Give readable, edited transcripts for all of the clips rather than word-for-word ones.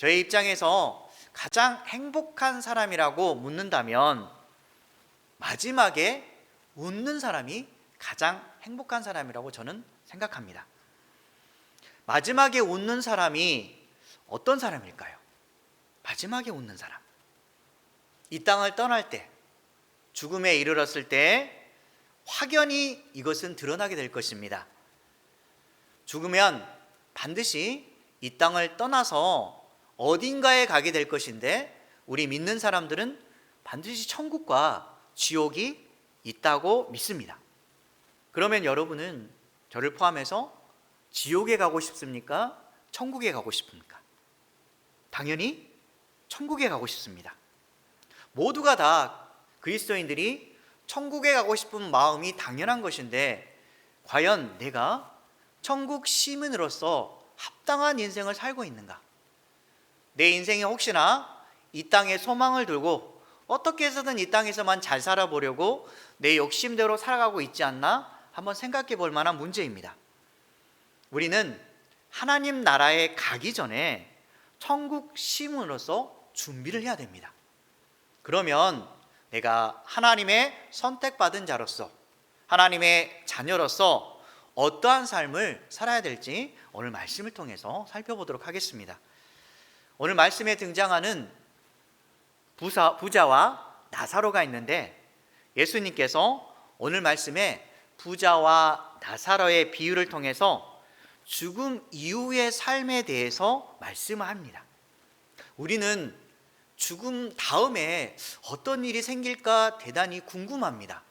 저의 입장에서 가장 행복한 사람이라고 묻는다면 마지막에 웃는 사람이 가장 행복한 사람이라고 저는 생각합니다. 마지막에 웃는 사람이 어떤 사람일까요? 마지막에 웃는 사람. 이 땅을 떠날 때, 죽음에 이르렀을 때 확연히 이것은 드러나게 될 것입니다. 죽으면 반드시 이 땅을 떠나서 어딘가에 가게 될 것인데, 우리 믿는 사람들은 반드시 천국과 지옥이 있다고 믿습니다. 그러면 여러분은 저를 포함해서 지옥에 가고 싶습니까? 천국에 가고 싶습니까? 당연히 천국에 가고 싶습니다. 모두가 다 그리스도인들이 천국에 가고 싶은 마음이 당연한 것인데, 과연 내가 천국 시민으로서 합당한 인생을 살고 있는가? 내 인생이 혹시나 이 땅에 소망을 두고 어떻게 해서든 이 땅에서만 잘 살아보려고 내 욕심대로 살아가고 있지 않나? 한번 생각해 볼 만한 문제입니다. 우리는 하나님 나라에 가기 전에 천국 시민으로서 준비를 해야 됩니다. 그러면 내가 하나님의 선택받은 자로서, 하나님의 자녀로서 어떠한 삶을 살아야 될지 오늘 말씀을 통해서 살펴보도록 하겠습니다. 오늘 말씀에 등장하는 부자와 나사로가 있는데, 예수님께서 오늘 말씀에 부자와 나사로의 비유를 통해서 죽음 이후의 삶에 대해서 말씀을 합니다. 우리는 죽음 다음에 어떤 일이 생길까 대단히 궁금합니다.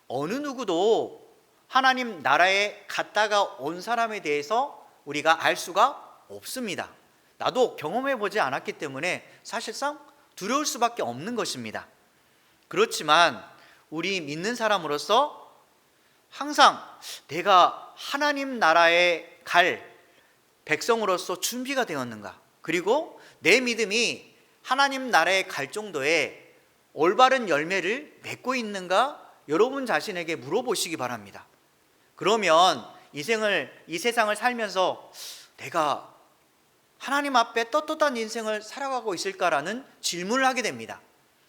어느 누구도 하나님 나라에 갔다가 온 사람에 대해서 우리가 알 수가 없습니다. 나도 경험해 보지 않았기 때문에 사실상 두려울 수밖에 없는 것입니다. 그렇지만 우리 믿는 사람으로서 항상 내가 하나님 나라에 갈 백성으로서 준비가 되었는가, 그리고 내 믿음이 하나님 나라에 갈 정도의 올바른 열매를 맺고 있는가, 여러분 자신에게 물어보시기 바랍니다. 그러면 이 세상을 살면서 내가 하나님 앞에 떳떳한 인생을 살아가고 있을까라는 질문을 하게 됩니다.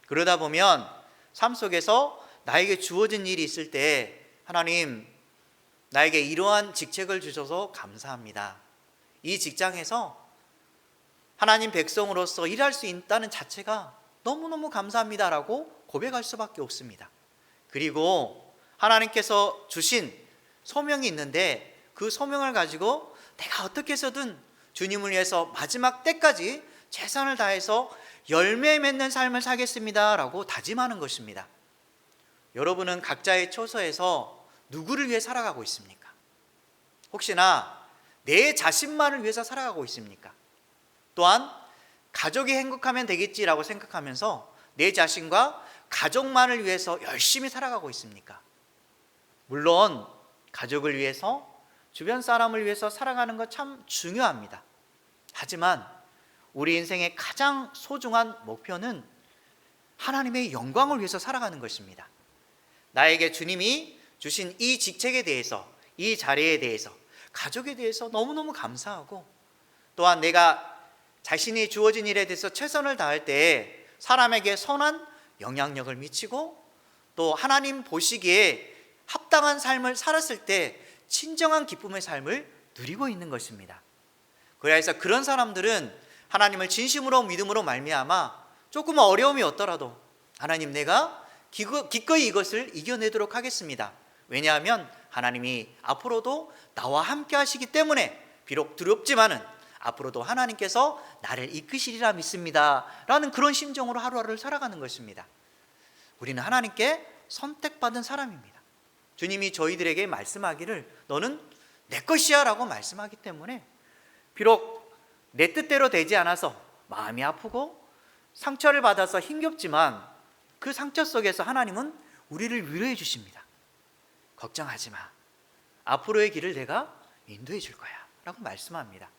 그러다 보면 삶 속에서 나에게 주어진 일이 있을 때, 하나님 나에게 이러한 직책을 주셔서 감사합니다, 이 직장에서 하나님 백성으로서 일할 수 있다는 자체가 너무너무 감사합니다라고 고백할 수밖에 없습니다. 그리고 하나님께서 주신 소명이 있는데, 그 소명을 가지고 내가 어떻게 해서든 주님을 위해서 마지막 때까지 최선을 다해서 열매 맺는 삶을 살겠습니다라고 다짐하는 것입니다. 여러분은 각자의 처소에서 누구를 위해 살아가고 있습니까? 혹시나 내 자신만을 위해서 살아가고 있습니까? 또한 가족이 행복하면 되겠지라고 생각하면서 내 자신과 가족만을 위해서 열심히 살아가고 있습니까? 물론 가족을 위해서, 주변 사람을 위해서 살아가는 것 참 중요합니다. 하지만 우리 인생의 가장 소중한 목표는 하나님의 영광을 위해서 살아가는 것입니다. 나에게 주님이 주신 이 직책에 대해서, 이 자리에 대해서, 가족에 대해서 너무너무 감사하고, 또한 내가 자신이 주어진 일에 대해서 최선을 다할 때 사람에게 선한 영향력을 미치고, 또 하나님 보시기에 합당한 삶을 살았을 때 진정한 기쁨의 삶을 누리고 있는 것입니다. 그래서 그런 사람들은 하나님을 진심으로 믿음으로 말미암아 조금 어려움이 없더라도, 하나님 내가 기꺼이 이것을 이겨내도록 하겠습니다. 왜냐하면 하나님이 앞으로도 나와 함께 하시기 때문에 비록 두렵지만은 앞으로도 하나님께서 나를 이끄시리라 믿습니다 라는 그런 심정으로 하루하루를 살아가는 것입니다. 우리는 하나님께 선택받은 사람입니다. 주님이 저희들에게 말씀하기를 너는 내 것이야 라고 말씀하기 때문에, 비록 내 뜻대로 되지 않아서 마음이 아프고 상처를 받아서 힘겹지만 그 상처 속에서 하나님은 우리를 위로해 주십니다. 걱정하지 마, 앞으로의 길을 내가 인도해 줄 거야 라고 말씀합니다.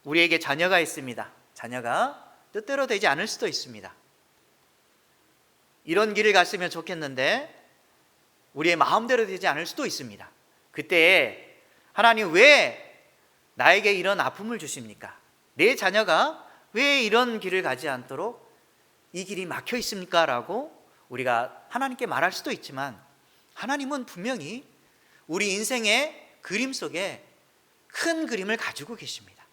우리에게 자녀가 있습니다. 자녀가 뜻대로 되지 않을 수도 있습니다. 이런 길을 갔으면 좋겠는데 우리의 마음대로 되지 않을 수도 있습니다. 그때 하나님 왜 나에게 이런 아픔을 주십니까? 내 자녀가 왜 이런 길을 가지 않도록 이 길이 막혀 있습니까? 라고 우리가 하나님께 말할 수도 있지만, 하나님은 분명히 우리 인생의 그림 속에 큰 그림을 가지고 계십니다.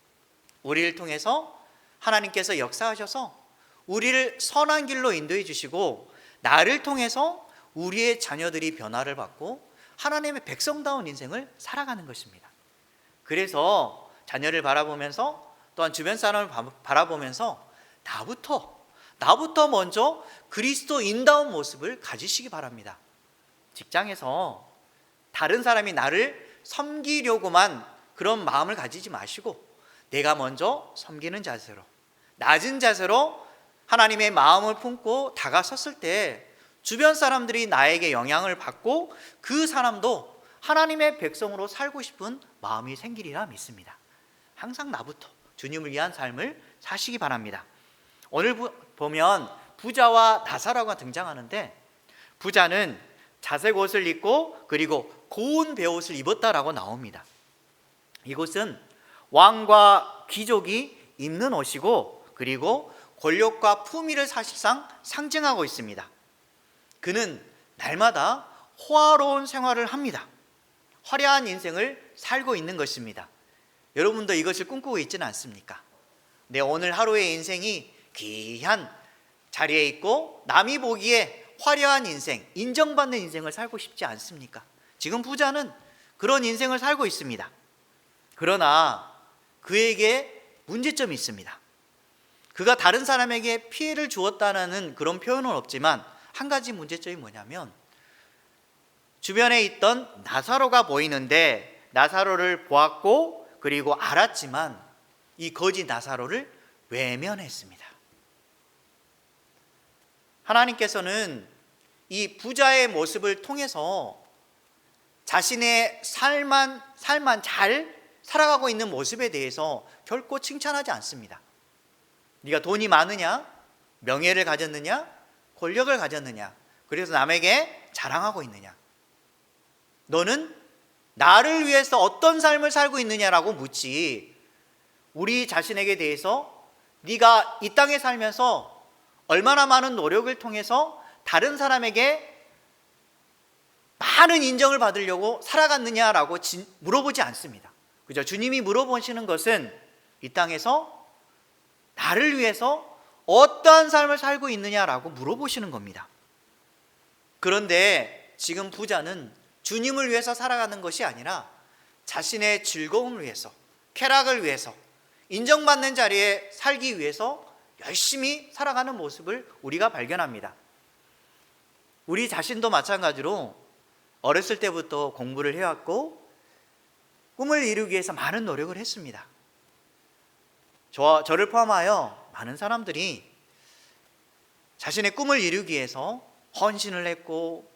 우리를 통해서 하나님께서 역사하셔서 우리를 선한 길로 인도해 주시고, 나를 통해서 우리의 자녀들이 변화를 받고 하나님의 백성다운 인생을 살아가는 것입니다. 그래서 자녀를 바라보면서, 또한 주변 사람을 바라보면서 나부터 먼저 그리스도인다운 모습을 가지시기 바랍니다. 직장에서 다른 사람이 나를 섬기려고만 그런 마음을 가지지 마시고, 내가 먼저 섬기는 자세로, 낮은 자세로 하나님의 마음을 품고 다가섰을 때 주변 사람들이 나에게 영향을 받고 그 사람도 하나님의 백성으로 살고 싶은 마음이 생기리라 믿습니다. 항상 나부터 주님을 위한 삶을 사시기 바랍니다. 오늘 보면 부자와 나사로가 등장하는데, 부자는 자색 옷을 입고 그리고 고운 베옷을 입었다라고 나옵니다. 이곳은 왕과 귀족이 입는 옷이고, 그리고 권력과 품위를 사실상 상징하고 있습니다. 그는 날마다 호화로운 생활을 합니다. 화려한 인생을 살고 있는 것입니다. 여러분도 이것을 꿈꾸고 있지는 않습니까? 내 오늘 하루의 인생이 귀한 자리에 있고 남이 보기에 화려한 인생, 인정받는 인생을 살고 싶지 않습니까? 지금 부자는 그런 인생을 살고 있습니다. 그러나 그에게 문제점이 있습니다. 그가 다른 사람에게 피해를 주었다는 그런 표현은 없지만, 한 가지 문제점이 뭐냐면, 주변에 있던 나사로가 보이는데 나사로를 보았고 그리고 알았지만 이 거짓 나사로를 외면했습니다. 하나님께서는 이 부자의 모습을 통해서 자신의 삶만 잘 살아가고 있는 모습에 대해서 결코 칭찬하지 않습니다. 네가 돈이 많으냐, 명예를 가졌느냐, 권력을 가졌느냐, 그래서 남에게 자랑하고 있느냐, 너는 나를 위해서 어떤 삶을 살고 있느냐라고 묻지, 우리 자신에게 대해서 네가 이 땅에 살면서 얼마나 많은 노력을 통해서 다른 사람에게 많은 인정을 받으려고 살아갔느냐라고 물어보지 않습니다. 그죠? 주님이 물어보시는 것은 이 땅에서 나를 위해서 어떠한 삶을 살고 있느냐라고 물어보시는 겁니다. 그런데 지금 부자는 주님을 위해서 살아가는 것이 아니라 자신의 즐거움을 위해서, 쾌락을 위해서, 인정받는 자리에 살기 위해서 열심히 살아가는 모습을 우리가 발견합니다. 우리 자신도 마찬가지로 어렸을 때부터 공부를 해왔고 꿈을 이루기 위해서 많은 노력을 했습니다. 저를 포함하여 많은 사람들이 자신의 꿈을 이루기 위해서 헌신을 했고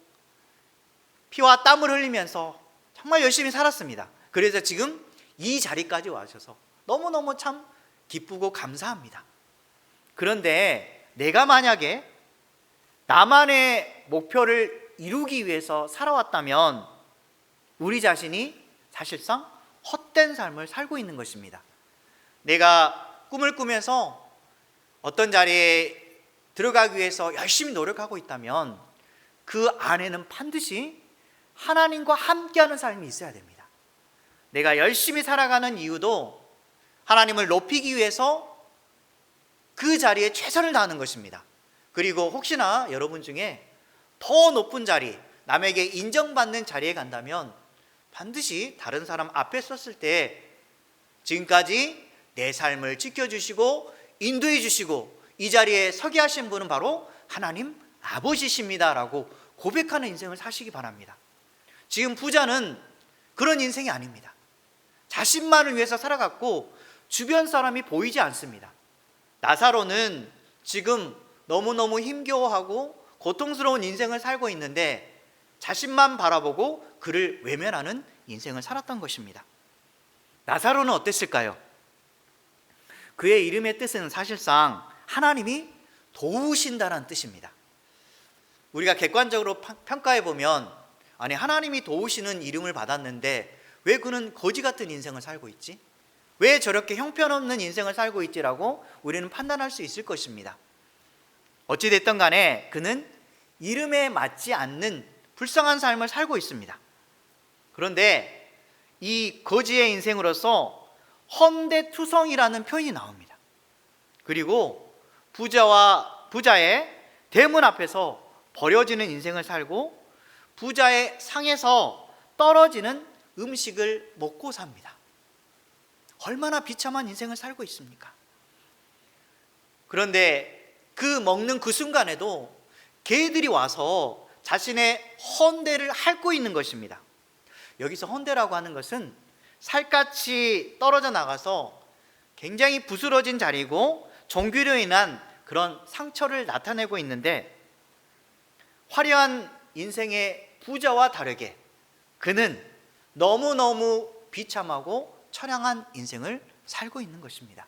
피와 땀을 흘리면서 정말 열심히 살았습니다. 그래서 지금 이 자리까지 와셔서 너무너무 참 기쁘고 감사합니다. 그런데 내가 만약에 나만의 목표를 이루기 위해서 살아왔다면 우리 자신이 사실상 헛된 삶을 살고 있는 것입니다. 내가 꿈을 꾸면서 어떤 자리에 들어가기 위해서 열심히 노력하고 있다면 그 안에는 반드시 하나님과 함께하는 삶이 있어야 됩니다. 내가 열심히 살아가는 이유도 하나님을 높이기 위해서 그 자리에 최선을 다하는 것입니다. 그리고 혹시나 여러분 중에 더 높은 자리, 남에게 인정받는 자리에 간다면 반드시 다른 사람 앞에 섰을 때 지금까지 내 삶을 지켜주시고 인도해 주시고 이 자리에 서게 하신 분은 바로 하나님 아버지십니다 라고 고백하는 인생을 사시기 바랍니다. 지금 부자는 그런 인생이 아닙니다. 자신만을 위해서 살아갔고 주변 사람이 보이지 않습니다. 나사로는 지금 너무너무 힘겨워하고 고통스러운 인생을 살고 있는데 자신만 바라보고 그를 외면하는 인생을 살았던 것입니다. 나사로는 어땠을까요? 그의 이름의 뜻은 사실상 하나님이 도우신다는 뜻입니다. 우리가 객관적으로 평가해 보면 아니 하나님이 도우시는 이름을 받았는데 왜 그는 거지 같은 인생을 살고 있지? 왜 저렇게 형편없는 인생을 살고 있지라고 우리는 판단할 수 있을 것입니다. 어찌됐든 간에 그는 이름에 맞지 않는 불쌍한 삶을 살고 있습니다. 그런데 이 거지의 인생으로서 헌대투성이라는 표현이 나옵니다. 그리고 부자의 대문 앞에서 버려지는 인생을 살고 부자의 상에서 떨어지는 음식을 먹고 삽니다. 얼마나 비참한 인생을 살고 있습니까? 그런데 그 먹는 그 순간에도 개들이 와서 자신의 헌대를 핥고 있는 것입니다. 여기서 헌대라고 하는 것은 살갗이 떨어져 나가서 굉장히 부스러진 자리고 종교로 인한 그런 상처를 나타내고 있는데, 화려한 인생의 부자와 다르게 그는 너무너무 비참하고 처량한 인생을 살고 있는 것입니다.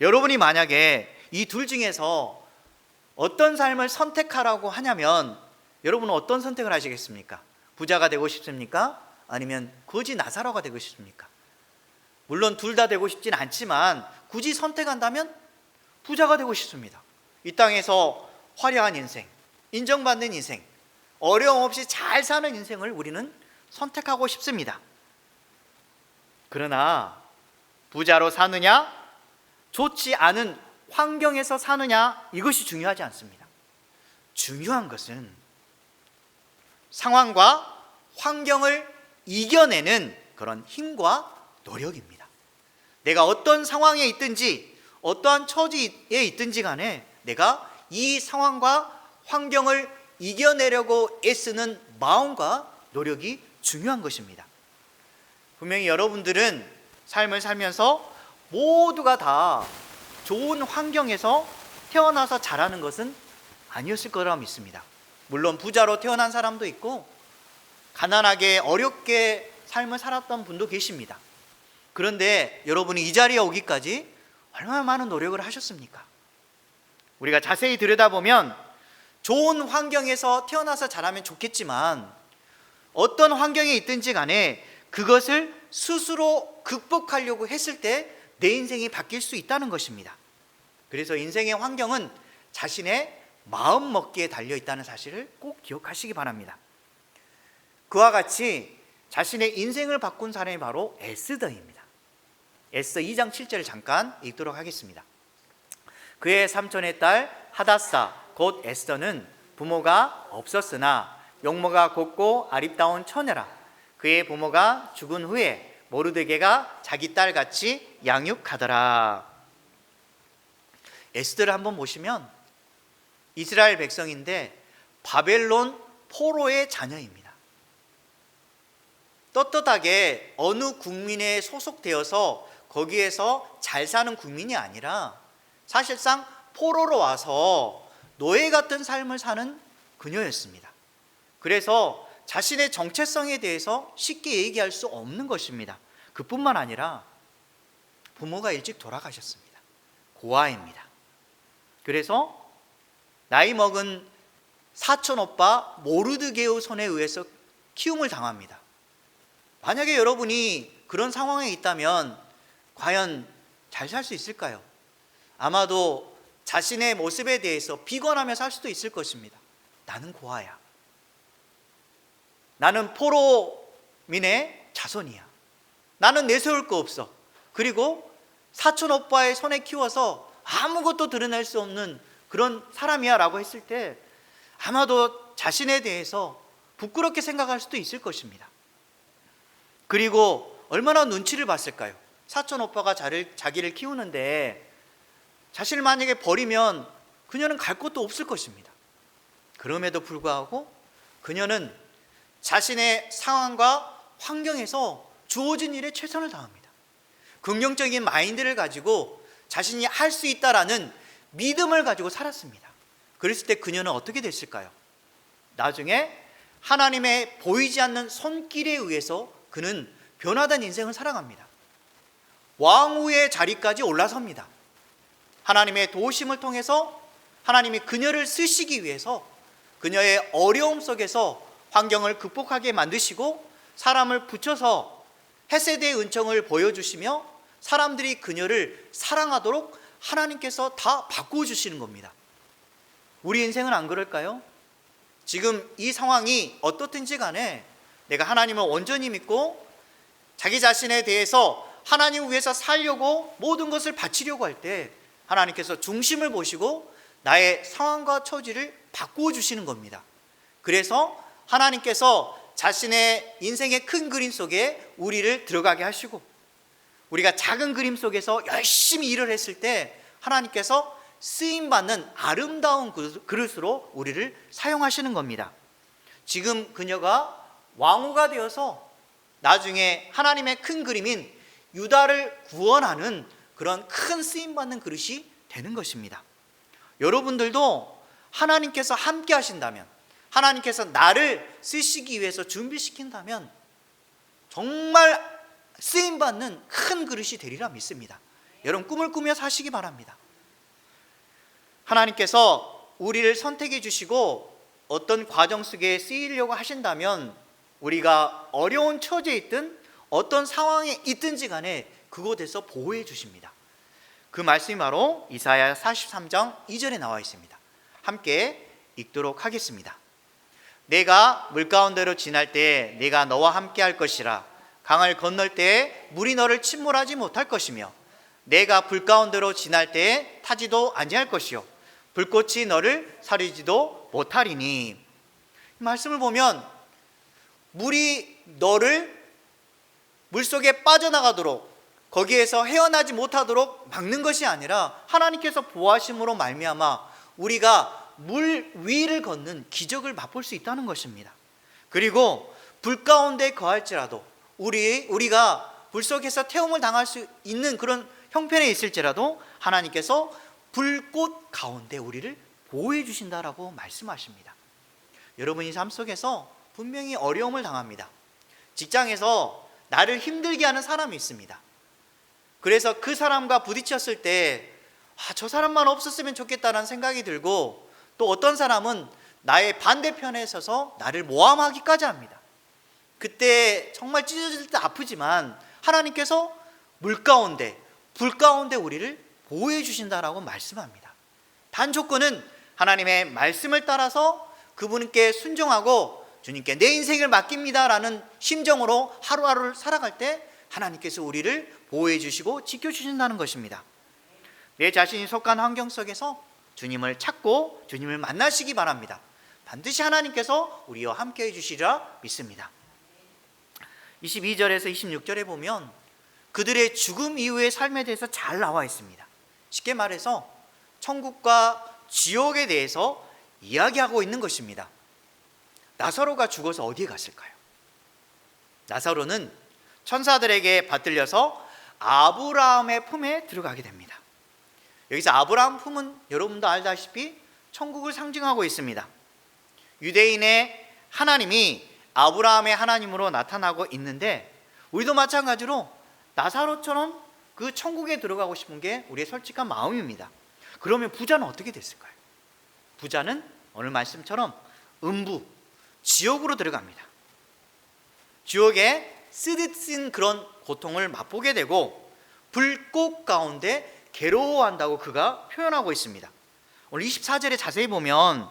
여러분이 만약에 이 둘 중에서 어떤 삶을 선택하라고 하냐면 여러분은 어떤 선택을 하시겠습니까? 부자가 되고 싶습니까? 아니면 거지 나사로가 되고 싶습니까? 물론 둘 다 되고 싶진 않지만 굳이 선택한다면 부자가 되고 싶습니다. 이 땅에서 화려한 인생, 인정받는 인생, 어려움 없이 잘 사는 인생을 우리는 선택하고 싶습니다. 그러나 부자로 사느냐, 좋지 않은 환경에서 사느냐, 이것이 중요하지 않습니다. 중요한 것은 상황과 환경을 이겨내는 그런 힘과 노력입니다. 내가 어떤 상황에 있든지 어떠한 처지에 있든지 간에 내가 이 상황과 환경을 이겨내려고 애쓰는 마음과 노력이 중요한 것입니다. 분명히 여러분들은 삶을 살면서 모두가 다 좋은 환경에서 태어나서 자라는 것은 아니었을 거라 믿습니다. 물론 부자로 태어난 사람도 있고 가난하게 어렵게 삶을 살았던 분도 계십니다. 그런데 여러분이 이 자리에 오기까지 얼마나 많은 노력을 하셨습니까? 우리가 자세히 들여다보면 좋은 환경에서 태어나서 자라면 좋겠지만 어떤 환경에 있든지 간에 그것을 스스로 극복하려고 했을 때 내 인생이 바뀔 수 있다는 것입니다. 그래서 인생의 환경은 자신의 마음 먹기에 달려 있다는 사실을 꼭 기억하시기 바랍니다. 그와 같이 자신의 인생을 바꾼 사람이 바로 에스더입니다. 에스더 2장 7절을 잠깐 읽도록 하겠습니다. 그의 삼촌의 딸 하다사 곧 에스더는 부모가 없었으나 용모가 곱고 아름다운 처녀라. 그의 부모가 죽은 후에 모르드게가 자기 딸같이 양육하더라. 에스더를 한번 보시면 이스라엘 백성인데 바벨론 포로의 자녀입니다. 떳떳하게 어느 국민에 소속되어서 거기에서 잘 사는 국민이 아니라 사실상 포로로 와서 노예 같은 삶을 사는 그녀였습니다. 그래서 자신의 정체성에 대해서 쉽게 얘기할 수 없는 것입니다. 그뿐만 아니라 부모가 일찍 돌아가셨습니다. 고아입니다. 그래서 나이 먹은 사촌 오빠 모르드게의 손에 의해서 키움을 당합니다. 만약에 여러분이 그런 상황에 있다면 과연 잘 살 수 있을까요? 아마도 자신의 모습에 대해서 비관하며 살 수도 있을 것입니다. 나는 고아야. 나는 포로민의 자손이야. 나는 내세울 거 없어. 그리고 사촌 오빠의 손에 키워서 아무것도 드러낼 수 없는 그런 사람이야 라고 했을 때 아마도 자신에 대해서 부끄럽게 생각할 수도 있을 것입니다. 그리고 얼마나 눈치를 봤을까요? 사촌 오빠가 자기를 키우는데 자신을 만약에 버리면 그녀는 갈 곳도 없을 것입니다. 그럼에도 불구하고 그녀는 자신의 상황과 환경에서 주어진 일에 최선을 다합니다. 긍정적인 마인드를 가지고 자신이 할 수 있다라는 믿음을 가지고 살았습니다. 그랬을 때 그녀는 어떻게 됐을까요? 나중에 하나님의 보이지 않는 손길에 의해서 그는 변화된 인생을 살아갑니다. 왕후의 자리까지 올라섭니다. 하나님의 도우심을 통해서 하나님이 그녀를 쓰시기 위해서 그녀의 어려움 속에서 환경을 극복하게 만드시고 사람을 붙여서 헤세드의 은총을 보여주시며 사람들이 그녀를 사랑하도록 하나님께서 다 바꾸어 주시는 겁니다. 우리 인생은 안 그럴까요? 지금 이 상황이 어떻든지 간에 내가 하나님을 온전히 믿고 자기 자신에 대해서 하나님 위해서 살려고 모든 것을 바치려고 할 때 하나님께서 중심을 보시고 나의 상황과 처지를 바꾸어 주시는 겁니다. 그래서 하나님께서 자신의 인생의 큰 그림 속에 우리를 들어가게 하시고, 우리가 작은 그림 속에서 열심히 일을 했을 때 하나님께서 쓰임받는 아름다운 그릇으로 우리를 사용하시는 겁니다. 지금 그녀가 왕후가 되어서 나중에 하나님의 큰 그림인 유다를 구원하는 그런 큰 쓰임받는 그릇이 되는 것입니다. 여러분들도 하나님께서 함께 하신다면, 하나님께서 나를 쓰시기 위해서 준비시킨다면 정말 쓰임받는 큰 그릇이 되리라 믿습니다. 여러분 꿈을 꾸며 사시기 바랍니다. 하나님께서 우리를 선택해 주시고 어떤 과정 속에 쓰이려고 하신다면 우리가 어려운 처지에 있든 어떤 상황에 있든지 간에 그곳에서 보호해 주십니다. 그 말씀이 바로 이사야 43장 2절에 나와 있습니다. 함께 읽도록 하겠습니다. 내가 물 가운데로 지날 때에 내가 너와 함께 할 것이라. 강을 건널 때에 물이 너를 침몰하지 못할 것이며 내가 불 가운데로 지날 때에 타지도 아니할 것이요 불꽃이 너를 사리지도 못하리니. 이 말씀을 보면 물이 너를 물속에 빠져나가도록, 거기에서 헤어나지 못하도록 막는 것이 아니라 하나님께서 보호하심으로 말미암아 우리가 물 위를 걷는 기적을 맛볼 수 있다는 것입니다. 그리고 불 가운데 거할지라도 우리가 불 속에서 태움을 당할 수 있는 그런 형편에 있을지라도 하나님께서 불꽃 가운데 우리를 보호해 주신다라고 말씀하십니다. 여러분이 삶 속에서 분명히 어려움을 당합니다. 직장에서 나를 힘들게 하는 사람이 있습니다. 그래서 그 사람과 부딪혔을 때 저 사람만 없었으면 좋겠다는 생각이 들고, 또 어떤 사람은 나의 반대편에 서서 나를 모함하기까지 합니다. 그때 정말 찢어질 때 아프지만 하나님께서 물 가운데, 불 가운데 우리를 보호해 주신다라고 말씀합니다. 단 조건은 하나님의 말씀을 따라서 그분께 순종하고 주님께 내 인생을 맡깁니다라는 심정으로 하루하루를 살아갈 때 하나님께서 우리를 보호해 주시고 지켜주신다는 것입니다. 내 자신이 속한 환경 속에서 주님을 찾고 주님을 만나시기 바랍니다. 반드시 하나님께서 우리와 함께 해주시리라 믿습니다. 22절에서 26절에 보면 그들의 죽음 이후의 삶에 대해서 잘 나와 있습니다. 쉽게 말해서 천국과 지옥에 대해서 이야기하고 있는 것입니다. 나사로가 죽어서 어디에 갔을까요? 나사로는 천사들에게 받들려서 아브라함의 품에 들어가게 됩니다. 여기서 아브라함 품은 여러분도 알다시피 천국을 상징하고 있습니다. 유대인의 하나님이 아브라함의 하나님으로 나타나고 있는데, 우리도 마찬가지로 나사로처럼 그 천국에 들어가고 싶은 게 우리의 솔직한 마음입니다. 그러면 부자는 어떻게 됐을까요? 부자는 오늘 말씀처럼 음부, 지옥으로 들어갑니다. 지옥에 쓰디쓴 그런 고통을 맛보게 되고 불꽃 가운데 괴로워한다고 그가 표현하고 있습니다. 오늘 24절에 자세히 보면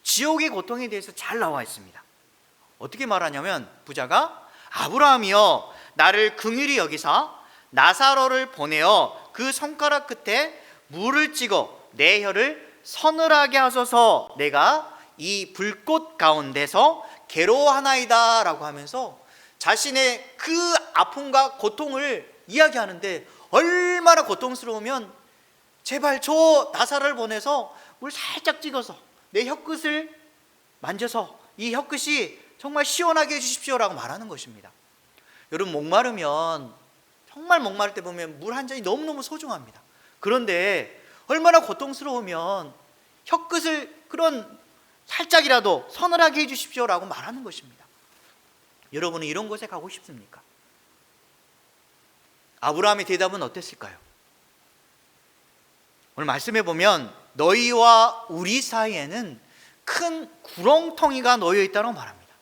지옥의 고통에 대해서 잘 나와 있습니다. 어떻게 말하냐면 부자가 아브라함이여 나를 긍휼히 여기사 나사로를 보내어 그 손가락 끝에 물을 찍어 내 혀를 서늘하게 하소서 내가 이 불꽃 가운데서 괴로워하나이다 라고 하면서 자신의 그 아픔과 고통을 이야기하는데, 얼마나 고통스러우면 제발 저 나사로를 보내서 물 살짝 찍어서 내 혀끝을 만져서 이 혀끝이 정말 시원하게 해주십시오라고 말하는 것입니다. 여러분 목마르면, 정말 목마를 때 보면 물 한 잔이 너무너무 소중합니다. 그런데 얼마나 고통스러우면 혀끝을 그런 살짝이라도 서늘하게 해주십시오라고 말하는 것입니다. 여러분은 이런 곳에 가고 싶습니까? 아브라함의 대답은 어땠을까요? 오늘 말씀해 보면 너희와 우리 사이에는 큰 구렁텅이가 놓여 있다고 말합니다.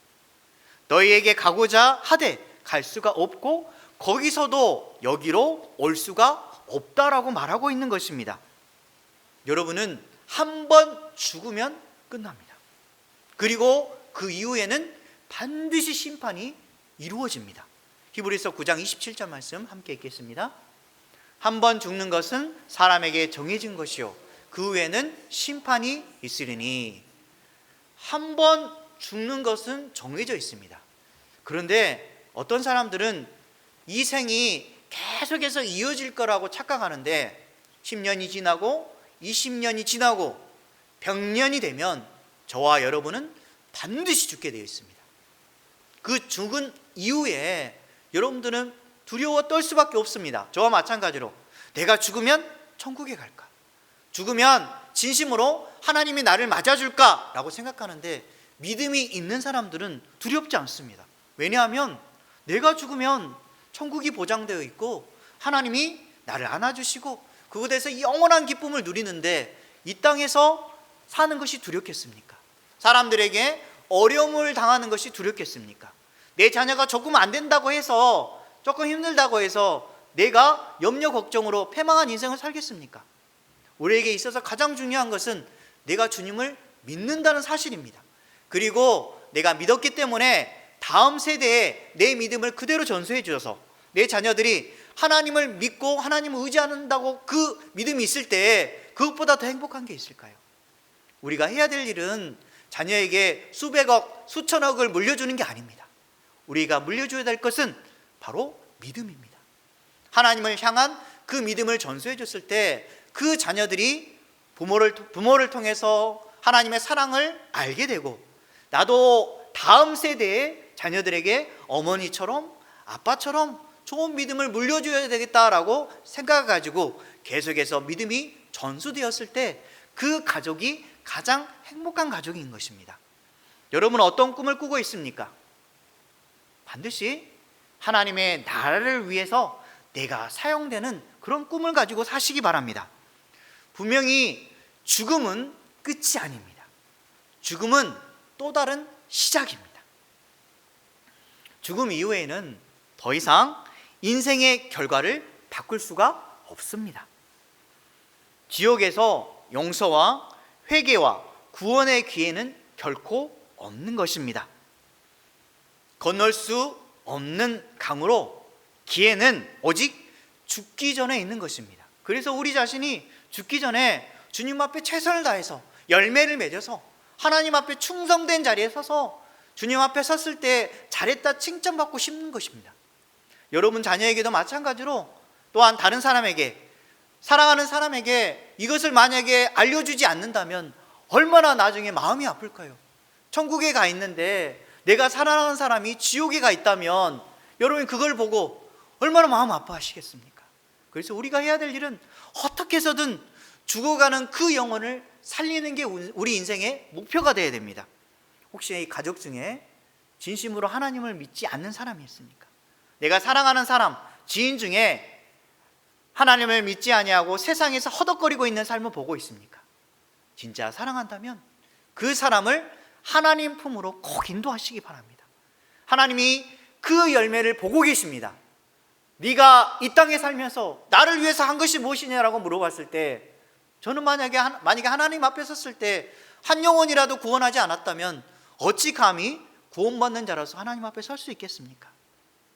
너희에게 가고자 하되 갈 수가 없고 거기서도 여기로 올 수가 없다라고 말하고 있는 것입니다. 여러분은 한 번 죽으면 끝납니다. 그리고 그 이후에는 반드시 심판이 이루어집니다. 히브리서 9장 27절 말씀 함께 읽겠습니다. 한 번 죽는 것은 사람에게 정해진 것이요 그 후에는 심판이 있으리니. 한 번 죽는 것은 정해져 있습니다. 그런데 어떤 사람들은 이 생이 계속해서 이어질 거라고 착각하는데 10년이 지나고 20년이 지나고 100년이 되면 저와 여러분은 반드시 죽게 되어 있습니다. 그 죽은 이후에 여러분들은 두려워 떨 수밖에 없습니다. 저와 마찬가지로 내가 죽으면 천국에 갈까? 죽으면 진심으로 하나님이 나를 맞아줄까? 라고 생각하는데 믿음이 있는 사람들은 두렵지 않습니다. 왜냐하면 내가 죽으면 천국이 보장되어 있고 하나님이 나를 안아주시고 그곳에서 영원한 기쁨을 누리는데 이 땅에서 사는 것이 두렵겠습니까? 사람들에게 어려움을 당하는 것이 두렵겠습니까? 내 자녀가 조금 안 된다고 해서, 조금 힘들다고 해서 내가 염려 걱정으로 패망한 인생을 살겠습니까? 우리에게 있어서 가장 중요한 것은 내가 주님을 믿는다는 사실입니다. 그리고 내가 믿었기 때문에 다음 세대에 내 믿음을 그대로 전수해 주셔서 내 자녀들이 하나님을 믿고 하나님을 의지한다고 그 믿음이 있을 때 그것보다 더 행복한 게 있을까요? 우리가 해야 될 일은 자녀에게 수백억, 수천억을 물려주는 게 아닙니다. 우리가 물려줘야 될 것은 바로 믿음입니다. 하나님을 향한 그 믿음을 전수해 줬을 때 그 자녀들이 부모를 통해서 하나님의 사랑을 알게 되고 나도 다음 세대의 자녀들에게 어머니처럼 아빠처럼 좋은 믿음을 물려줘야 되겠다라고 생각을 가지고 계속해서 믿음이 전수되었을 때 그 가족이 가장 행복한 가족인 것입니다. 여러분은 어떤 꿈을 꾸고 있습니까? 반드시 하나님의 나라를 위해서 내가 사용되는 그런 꿈을 가지고 사시기 바랍니다. 분명히 죽음은 끝이 아닙니다. 죽음은 또 다른 시작입니다. 죽음 이후에는 더 이상 인생의 결과를 바꿀 수가 없습니다. 지옥에서 용서와 회개와 구원의 기회는 결코 없는 것입니다. 건널 수 없는 강으로 기회는 오직 죽기 전에 있는 것입니다. 그래서 우리 자신이 죽기 전에 주님 앞에 최선을 다해서 열매를 맺어서 하나님 앞에 충성된 자리에 서서 주님 앞에 섰을 때 잘했다 칭찬받고 싶은 것입니다. 여러분 자녀에게도 마찬가지로 또한 다른 사람에게, 사랑하는 사람에게 이것을 만약에 알려주지 않는다면 얼마나 나중에 마음이 아플까요? 천국에 가 있는데 내가 사랑하는 사람이 지옥에 가 있다면 여러분 그걸 보고 얼마나 마음 아파하시겠습니까? 그래서 우리가 해야 될 일은 어떻게 해서든 죽어가는 그 영혼을 살리는 게 우리 인생의 목표가 되어야 됩니다. 혹시 이 가족 중에 진심으로 하나님을 믿지 않는 사람이 있습니까? 내가 사랑하는 사람, 지인 중에 하나님을 믿지 아니하고 세상에서 허덕거리고 있는 삶을 보고 있습니까? 진짜 사랑한다면 그 사람을 하나님 품으로 꼭 인도하시기 바랍니다. 하나님이 그 열매를 보고 계십니다. 네가 이 땅에 살면서 나를 위해서 한 것이 무엇이냐라고 물어봤을 때 저는 만약에 하나님 앞에 섰을 때 한 영혼이라도 구원하지 않았다면 어찌 감히 구원받는 자라서 하나님 앞에 설 수 있겠습니까?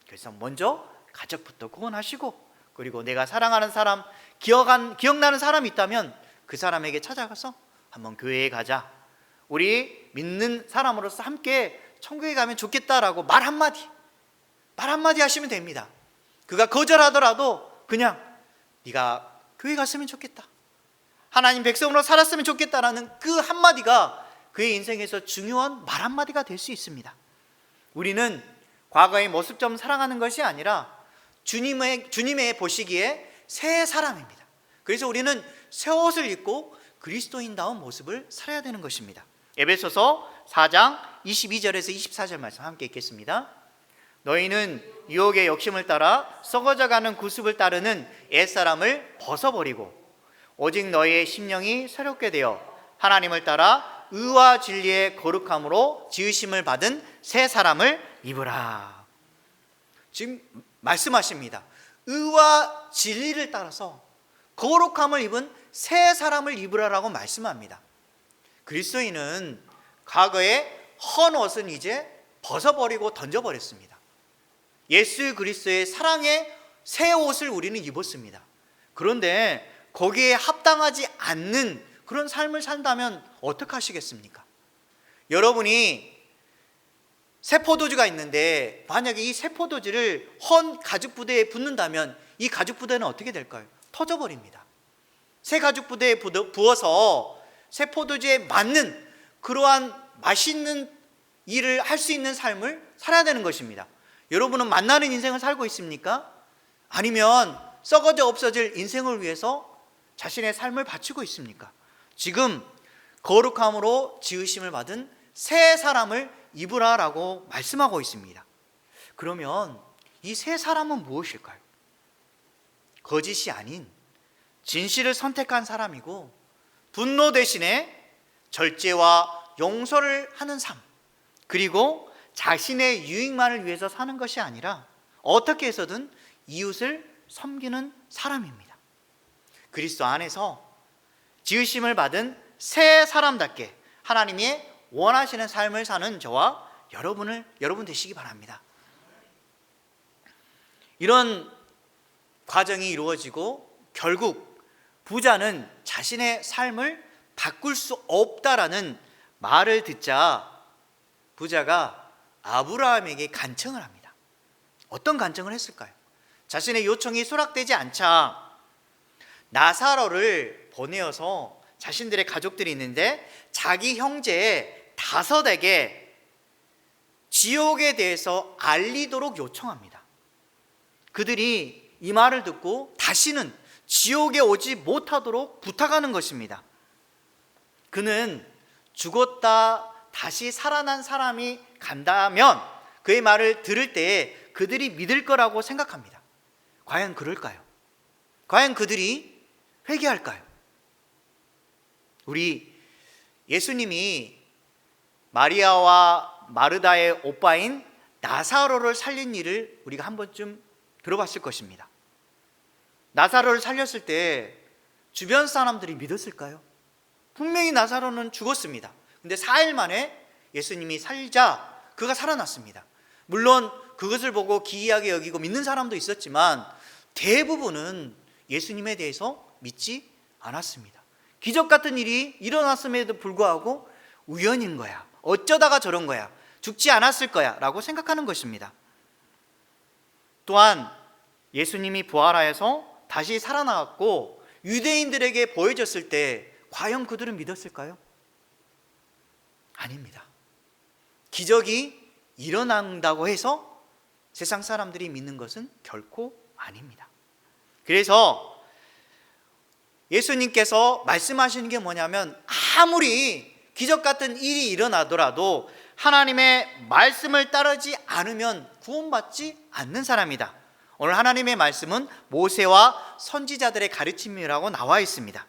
그래서 먼저 가족부터 구원하시고, 그리고 내가 사랑하는 사람, 기억나는 사람이 있다면 그 사람에게 찾아가서 한번 교회에 가자, 우리 믿는 사람으로서 함께 천국에 가면 좋겠다라고 말 한마디 하시면 됩니다. 그가 거절하더라도 그냥 네가 교회 갔으면 좋겠다, 하나님 백성으로 살았으면 좋겠다라는 그 한마디가 그의 인생에서 중요한 말 한마디가 될 수 있습니다. 우리는 과거의 모습처럼 살아가는 것이 아니라 주님의 보시기에 새 사람입니다. 그래서 우리는 새 옷을 입고 그리스도인다운 모습을 살아야 되는 것입니다. 에베소서 4장 22절에서 24절 말씀 함께 읽겠습니다. 너희는 유혹의 욕심을 따라 썩어져가는 구습을 따르는 옛사람을 벗어버리고 오직 너희의 심령이 새롭게 되어 하나님을 따라 의와 진리의 거룩함으로 지으심을 받은 새 사람을 입으라. 지금 말씀하십니다. 의와 진리를 따라서 거룩함을 입은 새 사람을 입으라라고 말씀합니다. 그리스도인은 과거에 헌 옷은 이제 벗어버리고 던져버렸습니다. 예수 그리스도의 사랑의 새 옷을 우리는 입었습니다. 그런데 거기에 합당하지 않는 그런 삶을 산다면 어떡하시겠습니까? 여러분이 새 포도주가 있는데 만약에 이 새 포도주를 헌 가죽 부대에 붓는다면 이 가죽 부대는 어떻게 될까요? 터져버립니다. 새 가죽 부대에 부어서 새 포도주에 맞는 그러한 맛있는 일을 할 수 있는 삶을 살아야 되는 것입니다. 여러분은 만나는 인생을 살고 있습니까? 아니면 썩어져 없어질 인생을 위해서 자신의 삶을 바치고 있습니까? 지금 거룩함으로 지으심을 받은 새 사람을 입으라라고 말씀하고 있습니다. 그러면 이 새 사람은 무엇일까요? 거짓이 아닌 진실을 선택한 사람이고 분노 대신에 절제와 용서를 하는 삶, 그리고 자신의 유익만을 위해서 사는 것이 아니라 어떻게 해서든 이웃을 섬기는 사람입니다. 그리스도 안에서 지으심을 받은 새 사람답게 하나님이 원하시는 삶을 사는 저와 여러분 되시기 바랍니다. 이런 과정이 이루어지고 결국 부자는 자신의 삶을 바꿀 수 없다라는 말을 듣자 부자가 아브라함에게 간청을 합니다. 어떤 간청을 했을까요? 자신의 요청이 수락되지 않자 나사로를 보내어서 자신들의 가족들이 있는데 자기 형제 5에게 지옥에 대해서 알리도록 요청합니다. 그들이 이 말을 듣고 다시는 지옥에 오지 못하도록 부탁하는 것입니다. 그는 죽었다 다시 살아난 사람이 간다면 그의 말을 들을 때 그들이 믿을 거라고 생각합니다. 과연 그럴까요? 과연 그들이 회개할까요? 우리 예수님이 마리아와 마르다의 오빠인 나사로를 살린 일을 우리가 한 번쯤 들어봤을 것입니다. 나사로를 살렸을 때 주변 사람들이 믿었을까요? 분명히 나사로는 죽었습니다. 근데 4일 만에 예수님이 살자 그가 살아났습니다. 물론 그것을 보고 기이하게 여기고 믿는 사람도 있었지만 대부분은 예수님에 대해서 믿지 않았습니다. 기적 같은 일이 일어났음에도 불구하고 우연인 거야, 어쩌다가 저런 거야, 죽지 않았을 거야 라고 생각하는 것입니다. 또한 예수님이 부활하여서 다시 살아나왔고 유대인들에게 보여졌을 때 과연 그들은 믿었을까요? 아닙니다. 기적이 일어난다고 해서 세상 사람들이 믿는 것은 결코 아닙니다. 그래서 예수님께서 말씀하시는 게 뭐냐면 아무리 기적 같은 일이 일어나더라도 하나님의 말씀을 따르지 않으면 구원받지 않는 사람이다. 오늘 하나님의 말씀은 모세와 선지자들의 가르침이라고 나와 있습니다.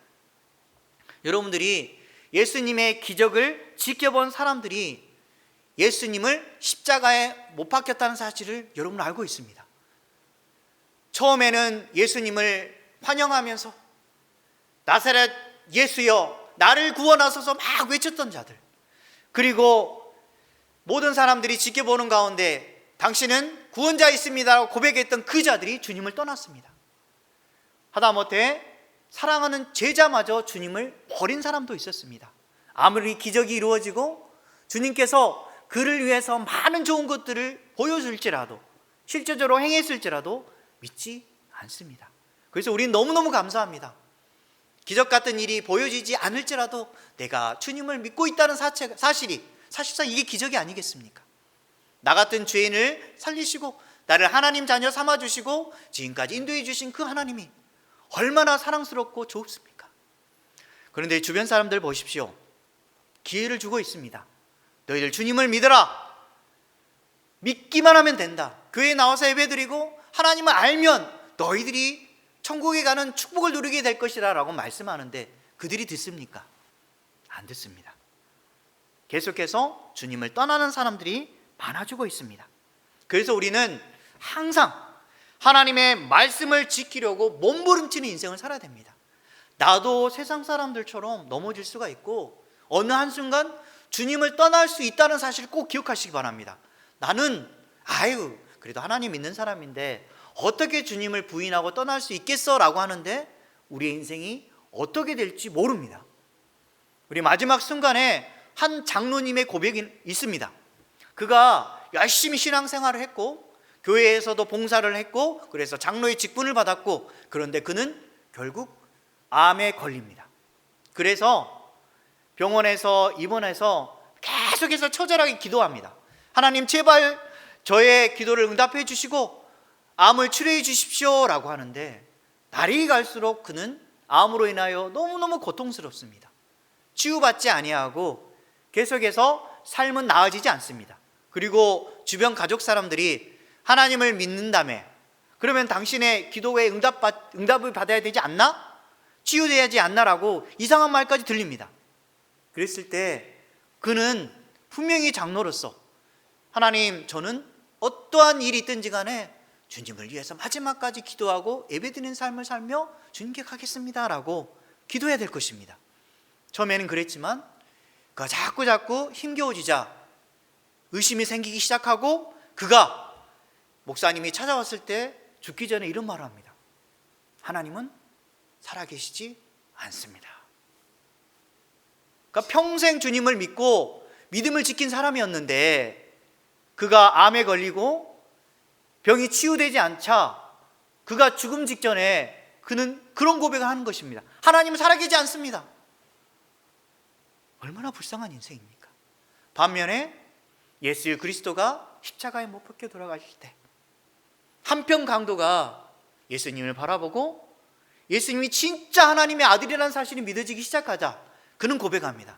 여러분들이 예수님의 기적을 지켜본 사람들이 예수님을 십자가에 못 박혔다는 사실을 여러분 알고 있습니다. 처음에는 예수님을 환영하면서 나사렛 예수여 나를 구원하소서 막 외쳤던 자들, 그리고 모든 사람들이 지켜보는 가운데 당신은 구원자 있습니다라고 고백했던 그 자들이 주님을 떠났습니다. 하다못해 사랑하는 제자마저 주님을 버린 사람도 있었습니다. 아무리 기적이 이루어지고 주님께서 그를 위해서 많은 좋은 것들을 보여줄지라도 실제적으로 행했을지라도 믿지 않습니다. 그래서 우리는 너무너무 감사합니다. 기적 같은 일이 보여지지 않을지라도 내가 주님을 믿고 있다는 사실이 사실상 이게 기적이 아니겠습니까? 나 같은 죄인을 살리시고 나를 하나님 자녀 삼아주시고 지금까지 인도해 주신 그 하나님이 얼마나 사랑스럽고 좋습니까? 그런데 주변 사람들 보십시오. 기회를 주고 있습니다. 너희들 주님을 믿어라. 믿기만 하면 된다. 교회에 나와서 예배드리고 하나님을 알면 너희들이 천국에 가는 축복을 누리게 될 것이라 라고 말씀하는데 그들이 듣습니까? 안 듣습니다. 계속해서 주님을 떠나는 사람들이 많아지고 있습니다. 그래서 우리는 항상 하나님의 말씀을 지키려고 몸부림치는 인생을 살아야 됩니다. 나도 세상 사람들처럼 넘어질 수가 있고 어느 한순간 주님을 떠날 수 있다는 사실을 꼭 기억하시기 바랍니다. 나는 그래도 하나님 믿는 사람인데 어떻게 주님을 부인하고 떠날 수 있겠어? 라고 하는데 우리의 인생이 어떻게 될지 모릅니다. 우리 마지막 순간에 한 장로님의 고백이 있습니다. 그가 열심히 신앙생활을 했고 교회에서도 봉사를 했고 그래서 장로의 직분을 받았고, 그런데 그는 결국 암에 걸립니다. 그래서 병원에서 입원해서 계속해서 처절하게 기도합니다. 하나님 제발 저의 기도를 응답해 주시고 암을 치료해 주십시오 라고 하는데 날이 갈수록 그는 암으로 인하여 너무너무 고통스럽습니다. 치유받지 아니하고 계속해서 삶은 나아지지 않습니다. 그리고 주변 가족 사람들이 하나님을 믿는다며 그러면 당신의 기도에 응답을 받아야 되지 않나? 치유돼야지 않나라고 이상한 말까지 들립니다. 그랬을 때 그는 분명히 장로로서 하나님, 저는 어떠한 일이 있든지 간에 주님을 위해서 마지막까지 기도하고 예배드리는 삶을 살며 주님께 가겠습니다 라고 기도해야 될 것입니다. 처음에는 그랬지만 그가 자꾸 힘겨워지자 의심이 생기기 시작하고 그가 목사님이 찾아왔을 때 죽기 전에 이런 말을 합니다. 하나님은 살아계시지 않습니다. 그러니까 평생 주님을 믿고 믿음을 지킨 사람이었는데 그가 암에 걸리고 병이 치유되지 않자 그가 죽음 직전에 그는 그런 고백을 하는 것입니다. 하나님은 살아계시지 않습니다. 얼마나 불쌍한 인생입니까? 반면에 예수 그리스도가 십자가에 못 박혀 돌아가실 때 한편 강도가 예수님을 바라보고 예수님이 진짜 하나님의 아들이라는 사실이 믿어지기 시작하자 그는 고백합니다.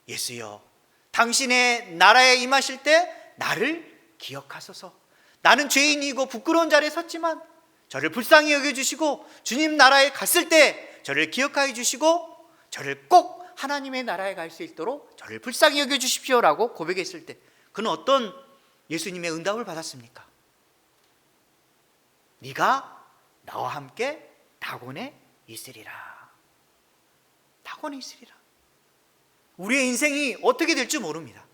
예수여, 당신의 나라에 임하실 때 나를 기억하소서. 나는 죄인이고 부끄러운 자리에 섰지만 저를 불쌍히 여겨주시고 주님 나라에 갔을 때 저를 기억하여 주시고 저를 꼭 하나님의 나라에 갈 수 있도록 저를 불쌍히 여겨주십시오 라고 고백했을 때 그는 어떤 예수님의 응답을 받았습니까? 네가 나와 함께 낙원에 있으리라. 낙원에 있으리라. 우리의 인생이 어떻게 될지 모릅니다.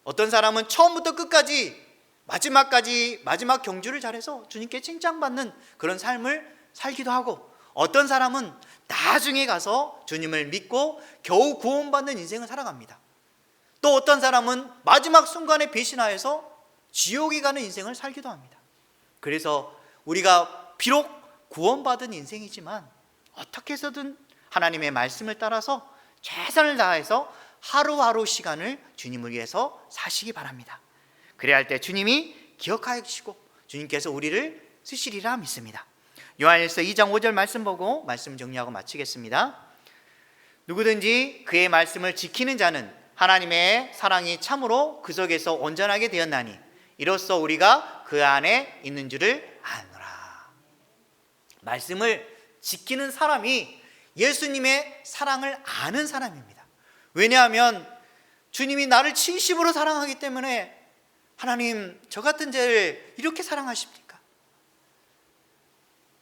어떤 사람은 처음부터 끝까지 마지막 경주를 잘해서 주님께 칭찬받는 그런 삶을 살기도 하고, 어떤 사람은 나중에 가서 주님을 믿고 겨우 구원받는 인생을 살아갑니다. 또 어떤 사람은 마지막 순간에 배신하여서 지옥에 가는 인생을 살기도 합니다. 그래서 우리가 비록 구원받은 인생이지만 어떻게 해서든 하나님의 말씀을 따라서 최선을 다해서 하루하루 시간을 주님을 위해서 사시기 바랍니다. 그래야 할 때 주님이 기억하여 주시고 주님께서 우리를 쓰시리라 믿습니다. 요한일서 2장 5절 말씀 보고 말씀 정리하고 마치겠습니다. 누구든지 그의 말씀을 지키는 자는 하나님의 사랑이 참으로 그 속에서 온전하게 되었나니 이로써 우리가 그 안에 있는 줄을 아노라. 말씀을 지키는 사람이 예수님의 사랑을 아는 사람입니다. 왜냐하면 주님이 나를 진심으로 사랑하기 때문에 하나님, 저 같은 죄를 이렇게 사랑하십니까?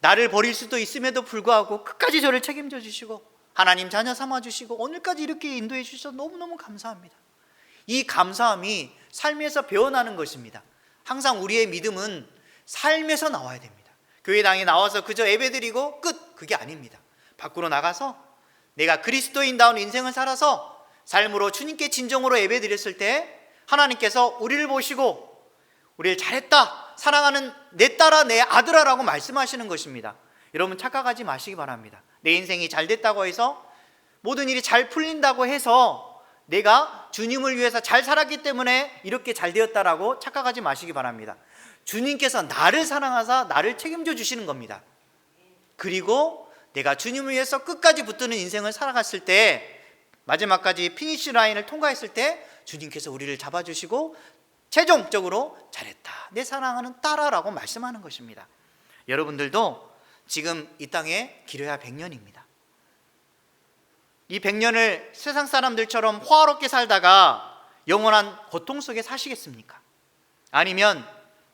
나를 버릴 수도 있음에도 불구하고 끝까지 저를 책임져 주시고 하나님 자녀 삼아 주시고 오늘까지 이렇게 인도해 주셔서 너무너무 감사합니다. 이 감사함이 삶에서 배어나는 것입니다. 항상 우리의 믿음은 삶에서 나와야 됩니다. 교회당에 나와서 그저 예배드리고 끝, 그게 아닙니다. 밖으로 나가서 내가 그리스도인다운 인생을 살아서 삶으로 주님께 진정으로 예배드렸을 때 하나님께서 우리를 보시고 우리를 잘했다, 사랑하는 내 딸아 내 아들아 라고 말씀하시는 것입니다. 여러분 착각하지 마시기 바랍니다. 내 인생이 잘 됐다고 해서 모든 일이 잘 풀린다고 해서 내가 주님을 위해서 잘 살았기 때문에 이렇게 잘 되었다라고 착각하지 마시기 바랍니다. 주님께서 나를 사랑하사 나를 책임져 주시는 겁니다. 그리고 내가 주님을 위해서 끝까지 붙드는 인생을 살아갔을 때 마지막까지 피니시 라인을 통과했을 때 주님께서 우리를 잡아주시고 최종적으로 잘했다, 내 사랑하는 딸아 라고 말씀하는 것입니다. 여러분들도 지금 이 땅에 기려야 100년입니다. 이 100년을 세상 사람들처럼 호화롭게 살다가 영원한 고통 속에 사시겠습니까? 아니면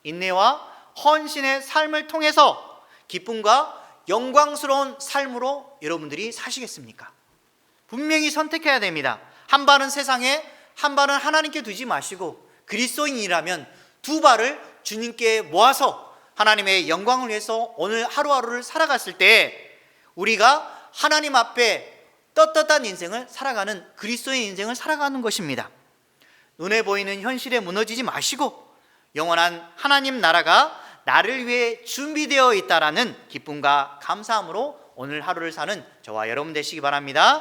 인내와 헌신의 삶을 통해서 기쁨과 영광스러운 삶으로 여러분들이 사시겠습니까? 분명히 선택해야 됩니다. 한 발은 세상에, 한 발은 하나님께 두지 마시고 그리스도인이라면 두 발을 주님께 모아서 하나님의 영광을 위해서 오늘 하루하루를 살아갔을 때 우리가 하나님 앞에 떳떳한 인생을 살아가는 그리스도의 인생을 살아가는 것입니다. 눈에 보이는 현실에 무너지지 마시고 영원한 하나님 나라가 나를 위해 준비되어 있다라는 기쁨과 감사함으로 오늘 하루를 사는 저와 여러분 되시기 바랍니다.